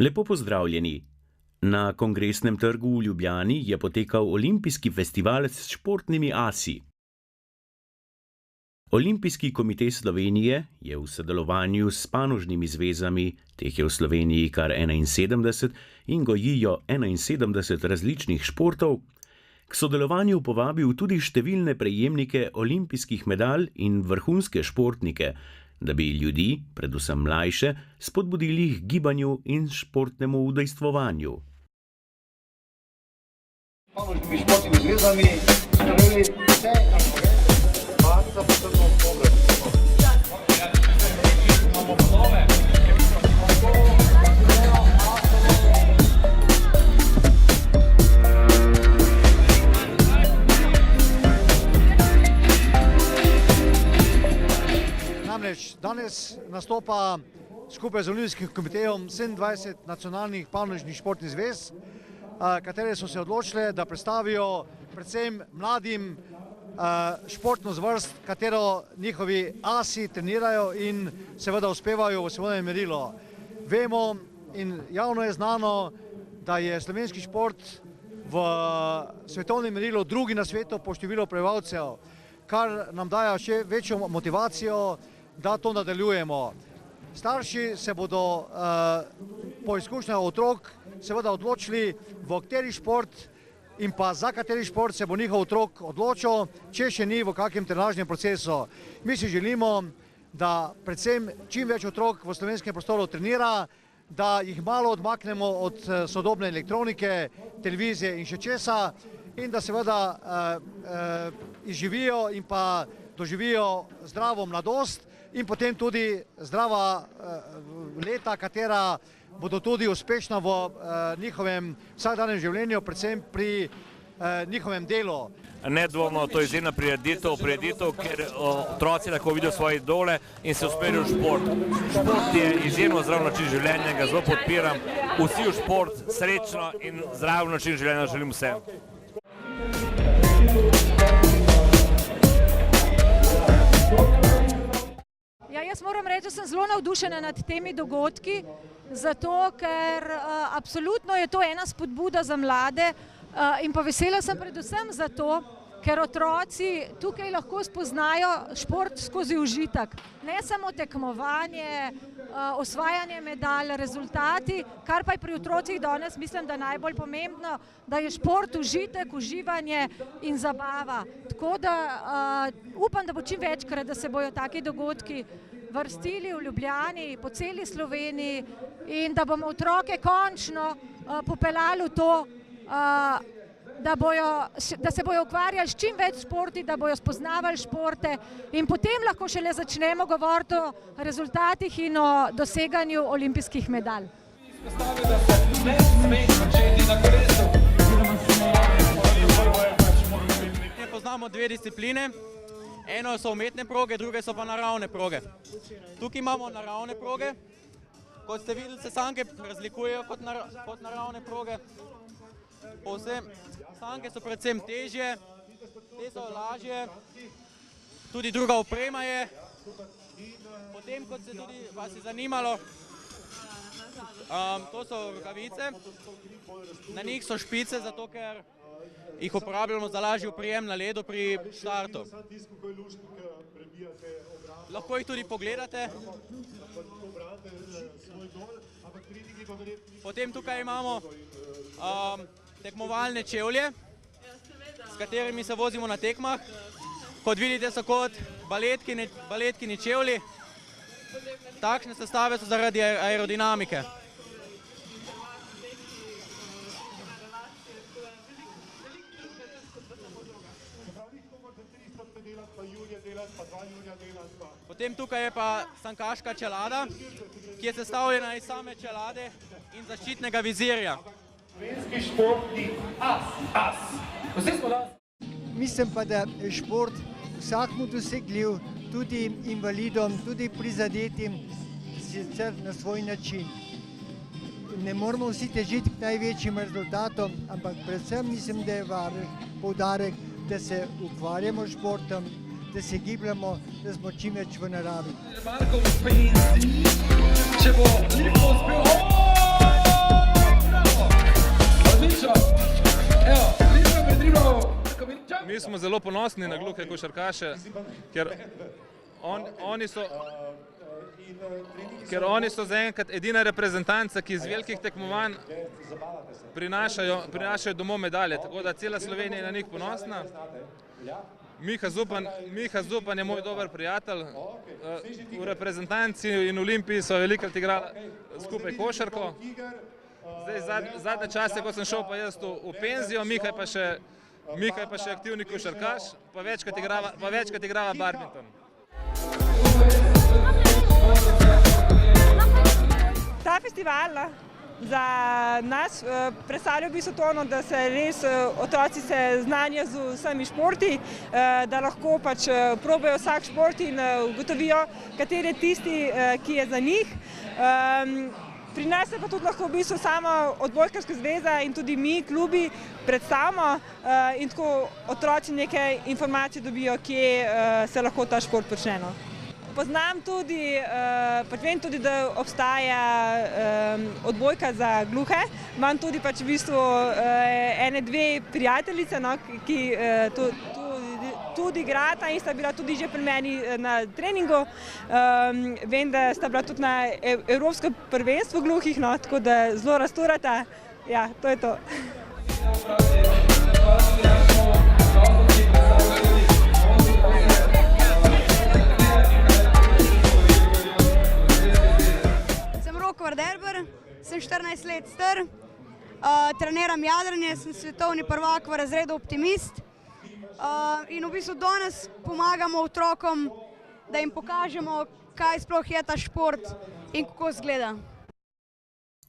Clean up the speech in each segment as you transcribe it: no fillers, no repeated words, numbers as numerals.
Lepo pozdravljeni. Na Kongresnem trgu v Ljubljani je potekal olimpijski festival s športnimi asi. Olimpijski komite Slovenije je v sodelovanju s panožnimi zvezami, teh je v Sloveniji kar 71 in gojijo 71 različnih športov, k sodelovanju povabil tudi številne prejemnike olimpijskih medalj in vrhunske športnike, da bi ljudi, predvsem mlajše, spodbudili k gibanju in športnemu udejstvovanju. Panožnimi športnimi zvezami sprejeli vse marca posebno oktobra. Imamo nove. Namreč danes nastopa skupaj z Olimpijskim komitejem 27 nacionalnih panožnih športnih zvez, katere so se odločile, da predstavijo predvsem mladim športno zvrst, katero njihovi asi trenirajo in seveda uspevajo v svojem merilu. Vemo in javno je znano, da je slovenski šport v svetovnem merilu drugi na svetu po številu prebivalcev, kar nam daje še večjo motivacijo, da to nadaljujemo. Starši se bodo po izkušnjah otrok seveda odločili, v kateri šport in pa za kateri šport se bo njihov otrok odločil, če še ni v kakšnem trenažnem procesu. Mi si želimo, da predvsem čim več otrok v slovenskem prostoru trenira, da jih malo odmaknemo od sodobne elektronike, televizije in še česa in da seveda izživijo in pa doživijo zdravo mladost in potem tudi zdrava leta, katera bodo tudi uspešna v njihovem vsakdanjem življenju, predvsem pri njihovem delu. Nedvomno to je izjemna prireditev, ker otroci lahko vidijo svoje idole in se usmerijo v šport. Šport je izjemno zdrav način življenja, ga zelo podpiram. Vsi v šport, srečno in zdrav način življenja želim vsem. Jaz moram reči, da sem zelo navdušena nad temi dogodki, zato ker absolutno je to ena spodbuda za mlade in pa vesela sem predvsem zato, ker otroci tukaj lahko spoznajo šport skozi užitek. Ne samo tekmovanje, osvajanje medalj, rezultati, kar pa je pri otrocih danes mislim, da je najbolj pomembno, da je šport užitek, uživanje in zabava. Tako da upam, da bo čim večkrat, da se bojo taki dogodki vrstili v Ljubljani, po celi Sloveniji in da bomo otroke končno popeljali v to, da se bojo ukvarjali s čim več športi, da bojo spoznavali športe in potem lahko šele začnemo govoriti o rezultatih in o doseganju olimpijskih medalj. Poznamo dve discipline. Eno so umetne proge, druge so pa naravne proge. Tukaj imamo naravne proge. Kot ste videli, se sanke razlikujejo kot naravne proge. Sanke so predvsem težje, te so lažje, tudi druga oprema je. Potem, kot se tudi vas je zanimalo, to so rokavice. Na njih so špice, zato ker jih uporabljamo za lažji oprijem na ledu pri štartu. Lahko jih tudi pogledate. Potem tukaj imamo tekmovalne čevlje, s katerimi se vozimo na tekmah. Kot vidite, so kot baletkini čevlji. Takšne sestave so zaradi aerodinamike. Potem tukaj je pa sankaška čelada, ki je sestavljena iz same čelade in zaščitnega vizirja. Slovenski športni as. Mislim pa, da je šport vsakmu dosegljiv, tudi invalidom, tudi prizadetim, sicer na svoj način. Ne moramo vsi težiti k največjim rezultatom, ampak predvsem mislim, da je poudarek, da se ukvarjamo s športom, da se gibljamo, da smo čim več v naravi. Če bo uspel... Mi smo zelo ponosni na gluhe košarkaše, ker oni so zaenkrat edina reprezentanca, ki iz velikih tekmovanj prinašajo domov medalje, tako da cela Slovenija je na njih ponosna. Miha Zupan je moj dober prijatelj, v reprezentanci in Olimpiji so velikokrat igrali skupaj košarko. Zadnje čase, ko sem šel pa jaz v penzijo, Miha je pa še aktivni košarkaš, pa večkrat igrava badminton. Ta festival za nas predstavlja v bistvu to, da se res otroci seznanijo z vsemi športi, da lahko pač probajo vsak šport in ugotovijo, kateri je tisti, ki je za njih. Pri nas se pa tudi lahko v bistvu sama odbojkarska zveza in tudi mi, klubi, predstavimo in tako otroci nekaj informacij dobijo, kje se lahko ta šport počne. Poznam tudi, pač vem tudi, da obstaja odbojka za gluhe. Imam tudi pač v bistvu dve prijateljice, ki tudi igrata in sta bila tudi že pri meni na treningu. Vem, da sta bila tudi na Evropskem prvenstvu gluhih, tako da zelo rasturata. Ja, to je to. Sem 14 let star, treniram jadranje, sem svetovni prvak v razredu Optimist in v bistvu danes pomagamo otrokom, da jim pokažemo, kaj sploh je ta šport in kako izgleda.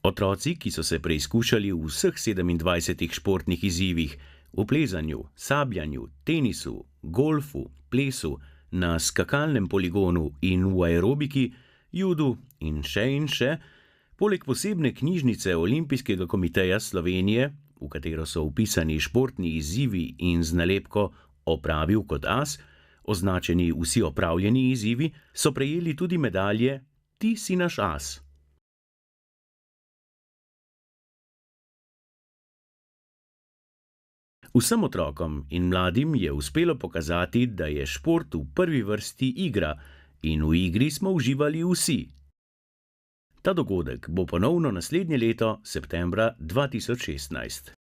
Otroci, ki so se preizkušali v vseh 27 športnih izzivih, v plezanju, sabljanju, tenisu, golfu, plesu, na skakalnem poligonu in v aerobiki, judu in še, poleg posebne knjižnice Olimpijskega komiteja Slovenije, v katero so vpisani športni izzivi in z nalepko Opravil kot as, označeni vsi opravljeni izzivi, so prejeli tudi medalje Ti si naš as. Vsem otrokom in mladim je uspelo pokazati, da je šport v prvi vrsti igra in v igri smo uživali vsi. Ta dogodek bo ponovno naslednje leto, septembra 2016.